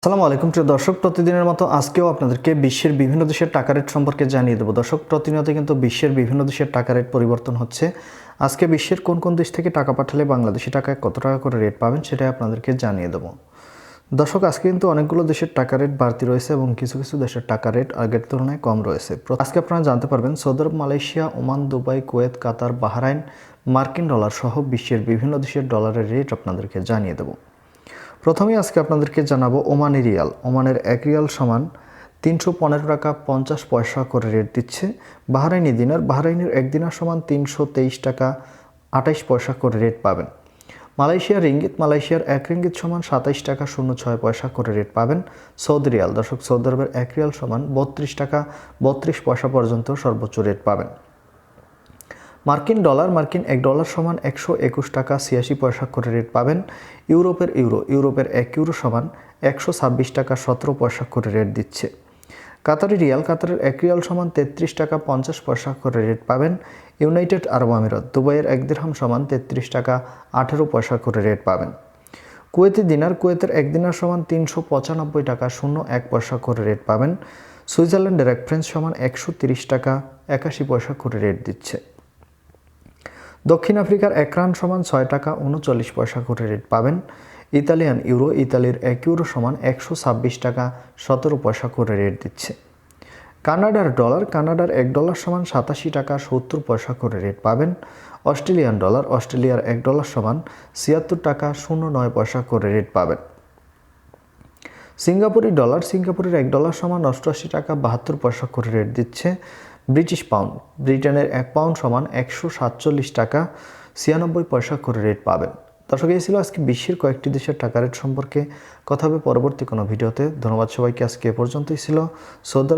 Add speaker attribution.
Speaker 1: আসসালামু আলাইকুম প্রিয় দর্শক, প্রতিদিনের মতো আজকেও আপনাদেরকে বিশ্বের বিভিন্ন দেশের টাকা রেট সম্পর্কে জানিয়ে দেবো। দর্শক, প্রতিনিয়ত কিন্তু বিশ্বের বিভিন্ন দেশের টাকা রেট পরিবর্তন হচ্ছে। আজকে বিশ্বের কোন কোন দেশ থেকে টাকা পাঠালে বাংলাদেশি টাকায় কত টাকা করে রেট পাবেন সেটাই আপনাদেরকে জানিয়ে দেবো। দর্শক, আজকে কিন্তু অনেকগুলো দেশের টাকা রেট বাড়তি রয়েছে এবং কিছু কিছু দেশের টাকা রেট আগের তুলনায় কম রয়েছে। আজকে আপনারা জানতে পারবেন সৌদি আরব, মালয়েশিয়া, ওমান, দুবাই, কুয়েত, কাতার, বাহরাইন, মার্কিন ডলার সহ বিশ্বের বিভিন্ন দেশের ডলারের রেট আপনাদেরকে জানিয়ে দেবো। প্রথমেই আজকে আপনাদেরকে জানাবো ওমানি রিয়াল। ওমানের 1 রিয়াল সমান 315 টাকা 50 পয়সা করে রেট দিচ্ছে। বাহরাইনি দিনার, বাহরাইনের 1 দিনার সমান 323 টাকা 28 পয়সা করে রেট পাবেন। মালয়েশিয়ার রিঙ্গিত, মালয়েশিয়ার 1 রিঙ্গিত সমান 27 টাকা 06 পয়সা করে রেট পাবেন। সৌদি রিয়াল, দর্শক, সৌদি আরবের 1 রিয়াল সমান 32 টাকা 32 পয়সা পর্যন্ত সর্বোচ্চ রেট পাবেন। মার্কিন ডলার, মার্কিন 1 ডলার সমান 121 টাকা 86 পয়সা করে রেট পাবেন। ইউরোপের ইউরো, ইউরোপের 1 ইউরো সমান 126 টাকা 17 পয়সা করে রেট দিচ্ছে। কাতারি রিয়াল, কাতারের 1 রিয়াল সমান 33 টাকা 50 পয়সা করে রেট পাবেন। ইউনাইটেড আরব আমিরাত, দুবাইয়ের 1 দিরহাম সমান 33 টাকা 18 পয়সা করে রেট পাবেন। কুয়েতি দিনার, কুয়েতের 1 দিনার সমান 395 টাকা 01 পয়সা করে রেট পাবেন। সুইজারল্যান্ডের 1 ফ্রান্স সমান 130 টাকা 81 পয়সা করে রেট দিচ্ছে। দক্ষিণ আফ্রিকার 1 রান সমান 6 টাকা 39 পয়সা করে রেট পাবেন। ইতালিয়ান ইউরো, ইতালির 1 ইউরো সমান 126 টাকা 17 পয়সা করে রেট দিচ্ছে। কানাডার ডলার, কানাডার 1 ডলার সমান 87 টাকা 70 পয়সা করে রেট পাবেন। অস্ট্রেলিয়ান ডলার, অস্ট্রেলিয়ার 1 ডলার সমান 76 টাকা 09 পয়সা করে রেট পাবেন। সিঙ্গাপুরি ডলার, সিঙ্গাপুরের 1 ডলার সমান 88 টাকা 72 পয়সা করে রেট দিচ্ছে। ব্রিটিশ পাউন্ড, ব্রিটেনের 1 পাউন্ড সমান 147 টাকা 96 পয়সা করে রেট পাবেন। দর্শক, এই ছিল আজকে বিশ্বের কয়েকটি দেশের টাকা রেট সম্পর্কে। কথা হবে পরবর্তী কোনো ভিডিওতে। ধন্যবাদ সবাইকে। আজকে এ পর্যন্তই ছিল। সৌদি আরব